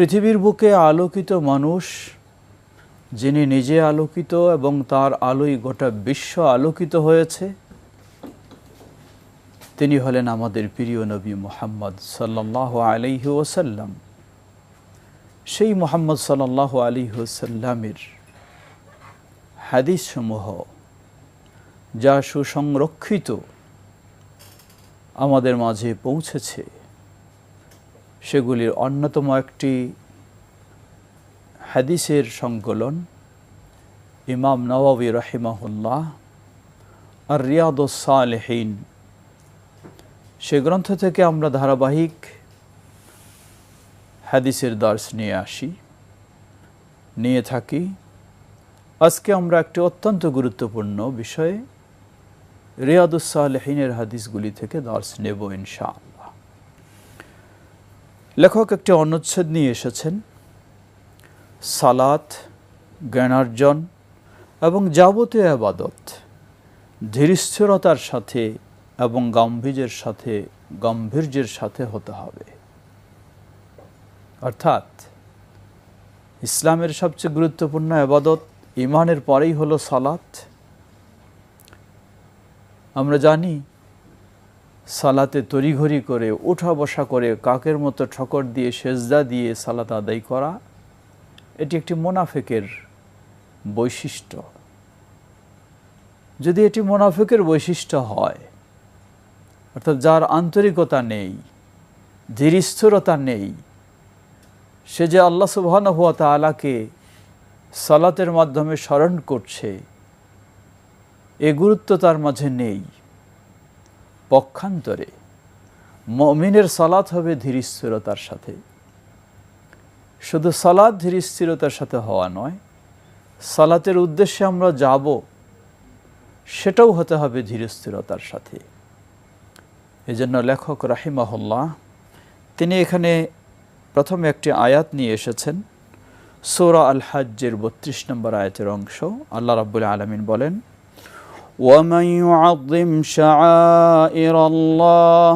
পৃথিবীর বুকে আলোকিত মানুষ, যিনি নিজে আলোকিত এবং তার আলোয় গোটা বিশ্ব আলোকিত হয়েছে, তিনি হলেন আমাদের প্রিয় নবী মুহাম্মদ সাল্লাল্লাহু আলাইহি ওয়াসাল্লাম। সেই মুহাম্মদ সাল্লাল্লাহু আলাইহি ওয়াসাল্লামের হাদিসসমূহ যা সুসংরক্ষিত আমাদের মাঝে পৌঁছেছে, সেগুলির অন্যতম একটি হাদিসের সংকলন ইমাম নওয়াবী রাহিমাহুল্লাহ আর রিয়াদুস সালেহিন, সে গ্রন্থ থেকে আমরা ধারাবাহিক হাদিসের দর্শ নিয়ে থাকি। আজকে আমরা একটি অত্যন্ত গুরুত্বপূর্ণ বিষয়ে রিয়াদুস সালেহিনের হাদিসগুলি থেকে দর্শ নেব ইনশাআল্লাহ। লেখক একটি অনুচ্ছেদ নিয়ে এসেছেন, সালাত, জ্ঞানার্জন এবং যাবতীয় ইবাদত ধীরস্থিরতার সাথে এবং গাম্ভীর্যের সাথে হতে হবে। অর্থাৎ ইসলামের সবচেয়ে গুরুত্বপূর্ণ ইবাদত ঈমানের পরেই হলো সালাত। আমরা জানি সালাতে তড়িঘড়ি করে উঠা বসা করে কাকের মতো ঠকর দিয়ে সেজদা দিয়ে সালাত আদায় করা, এটি একটি মুনাফিকের বৈশিষ্ট্য। যদি এটি মুনাফিকের বৈশিষ্ট্য হয়, অর্থাৎ যার আন্তরিকতা নেই, ধীরস্থিরতা নেই, সে যে আল্লাহ সুবহানাহু ওয়া তাআলাকে সালাতের মাধ্যমে স্মরণ করছে, এ গুরুত্ব তার মাঝে নেই। পক্ষান্তরে মুমিনের সালাত হবে ধীরস্থিরতার সাথে। শুধু সালাত ধীরস্থিরতার সাথে হওয়া নয়, সালাতের উদ্দেশ্যে আমরা যাব সেটাও হতে হবে ধীরস্থিরতার সাথে। এজন্য লেখক রাহিমাহুল্লাহ তিনি এখানে প্রথমে একটি আয়াত নিয়ে এসেছেন, সূরা আল হজ্জের ৩২ নম্বর আয়াতের অংশ। আল্লাহ রাব্বুল আলামিন বলেন, وَمَنْ يُعَظِّمْ شَعَائِرَ اللَّهِ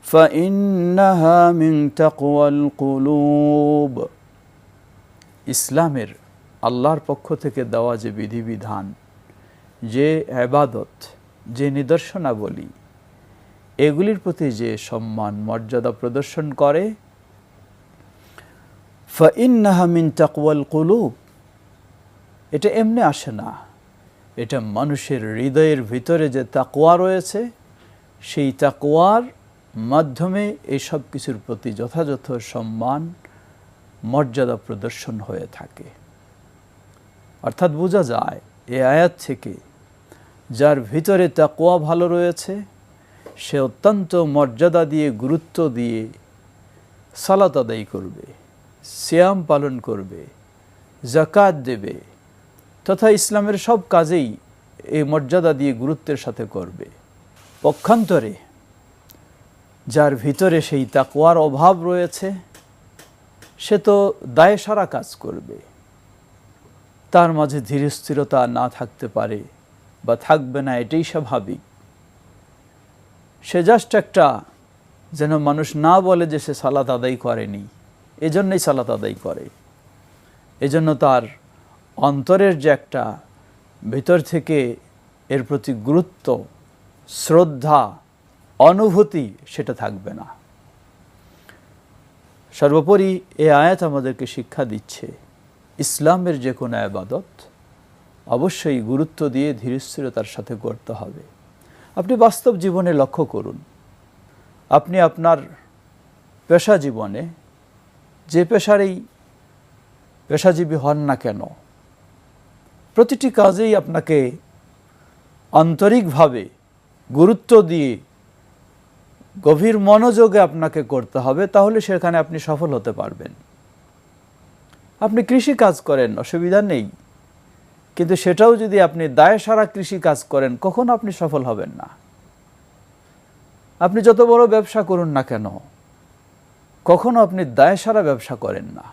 فَإِنَّهَا مِنْ تَقْوَى الْقُلُوبِ। ইসলামের আল্লাহর পক্ষ থেকে দেওয়া যে বিধিবিধান, যে ইবাদত, যে নিদর্শনাবলী, এগুলির প্রতি যে সম্মান মর্যাদা প্রদর্শন করে, فَإِنَّهَا مِنْ تَقْوَى الْقُلُوبِ, এটা এমনি আসে না। এটা মানুষের হৃদয়ের ভিতরে যে তাকওয়া রয়েছে, সেই তাকওয়ার মাধ্যমে এই সব কিছুর প্রতি যথাযথ সম্মান মর্যাদা প্রদর্শন হয়ে থাকে। অর্থাৎ বোঝা যায় এই আয়াত থেকে, যার ভিতরে তাকওয়া ভালো রয়েছে, সে অত্যন্ত মর্যাদা দিয়ে, গুরুত্ব দিয়ে সালাত আদায় করবে, সিয়াম পালন করবে, যাকাত দেবে, তথা ইসলামের সব কাজেই এই মর্যাদা দিয়ে গুরুত্বের সাথে করবে। পক্ষান্তরে যার ভিতরে সেই তাকওয়ার অভাব রয়েছে, সে তো দায়ে সারা কাজ করবে, তার মাঝে ধীরস্থিরতা না থাকতে পারে বা থাকবে না, এটাই স্বাভাবিক। সে জাস্ট একটা, যেন মানুষ না বলে যে সে সালাত আদায় করেনি, এজন্যই সালাত আদায় করে। এজন্য তার অন্তরের যে একটা ভিতর থেকে এর প্রতি গুরুত্ব, শ্রদ্ধা, অনুভূতি, সেটা থাকবে না। সর্বোপরি এই আয়াত আমাদেরকে শিক্ষা দিচ্ছে, ইসলামের যে কোনো ইবাদত অবশ্যই গুরুত্ব দিয়ে ধীরস্থিরতার সাথে করতে হবে। আপনি বাস্তব জীবনে লক্ষ্য করুন, আপনি আপনার পেশা জীবনে যে পেশারই পেশাজীবী হন না কেন, প্রতিটি কাজেই আপনাকে আন্তরিকভাবে গুরুত্ব দিয়ে গভীর মনোযোগে আপনাকে করতে হবে, তাহলে সেখানে আপনি সফল হতে পারবেন। আপনি কৃষি কাজ করেন, অসুবিধা নেই, কিন্তু সেটাও যদি আপনি দায়ে সারা কৃষি কাজ করেন, কখনো আপনি সফল হবেন না। আপনি যত বড় ব্যবসা করুন না কেন, কখনো আপনি দায়ে সারা ব্যবসা করেন না।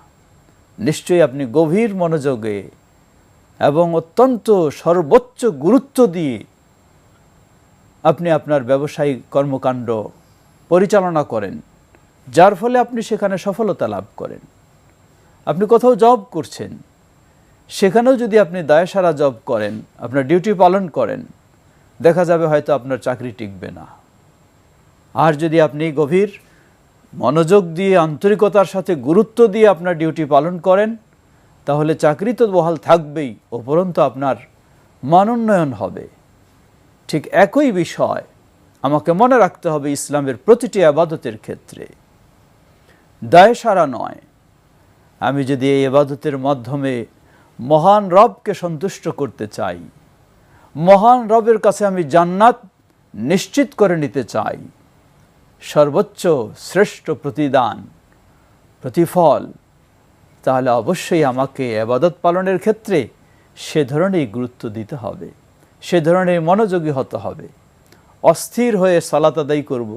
নিশ্চয়ই আপনি গভীর মনোযোগে এবং অত্যন্ত সর্বোচ্চ গুরুত্ব দিয়ে আপনি আপনার ব্যবসায়িক কর্মকাণ্ড পরিচালনা করেন, যার ফলে আপনি সেখানে সফলতা লাভ করেন। আপনি কোথাও জব করছেন, সেখানেও যদি আপনি দায়সারা জব করেন, আপনার ডিউটি পালন করেন, দেখা যাবে হয়তো আপনার চাকরি টিকবে না। আর যদি আপনি গভীর মনোযোগ দিয়ে, আন্তরিকতার সাথে, গুরুত্ব দিয়ে আপনার ডিউটি পালন করেন, তাহলে চাকরি তো বহাল থাকবেই, উপরন্তু আপনার মানোন্নয়ন হবে। ঠিক একই বিষয় আমাকে মনে রাখতে হবে ইসলামের প্রতিটি ইবাদতের ক্ষেত্রে। দায়সারা নয়, আমি যদি এই ইবাদতের মাধ্যমে মহান রবকে সন্তুষ্ট করতে চাই, মহান রবের কাছে আমি জান্নাত নিশ্চিত করে নিতে চাই, সর্বোচ্চ শ্রেষ্ঠ প্রতিদান, প্রতিফল, তাহলে অবশ্যই আমাকে ইবাদত পালনের ক্ষেত্রে সে ধরনের গুরুত্ব দিতে হবে, সে ধরনের মনোযোগী হতে হবে। অস্থির হয়ে সালাত আদায় করব,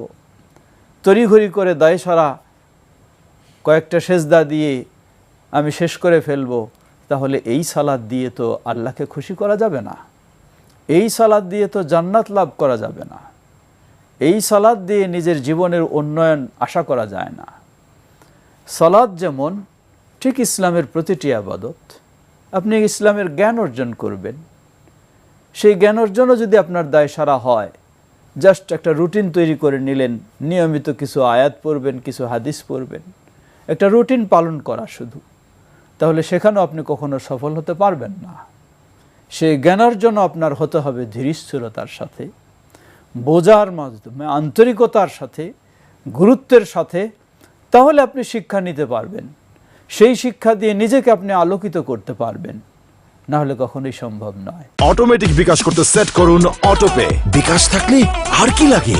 তড়িঘড়ি করে দায়সারা কয়েকটা সেজদা দিয়ে আমি শেষ করে ফেলব, তাহলে এই সালাত দিয়ে তো আল্লাহকে খুশি করা যাবে না, এই সালাত দিয়ে তো জান্নাত লাভ করা যাবে না, এই সালাত দিয়ে নিজের জীবনের উন্নয়ন আশা করা যায় না। সালাত যেমন, ঠিক ইসলামের প্রতিটি ইবাদত। আপনি ইসলামের জ্ঞান অর্জন করবেন, সেই জ্ঞান অর্জনও যদি আপনার দায়সারা হয়, জাস্ট একটা রুটিন তৈরি করে নিলেন, নিয়মিত কিছু আয়াত পড়বেন, কিছু হাদিস পড়বেন, একটা রুটিন পালন করা শুধু, তাহলে সেখানেও আপনি কখনো সফল হতে পারবেন না। সেই জ্ঞান অর্জন আপনার হতে হবে ধীরস্থিরতার সাথে, বোঝার মাধ্যমে, আন্তরিকতার সাথে, গুরুত্বের সাথে, তাহলে আপনি শিক্ষা নিতে পারবেন। সেই শিক্ষা দিয়ে নিজেকে আপনি আলোকিত করতে পারবেন, না হলে কখনোই সম্ভব নয়। অটোমেটিক বিকাশ করতে সেট করুন অটোপে। বিকাশ থাকলে আর কি লাগে।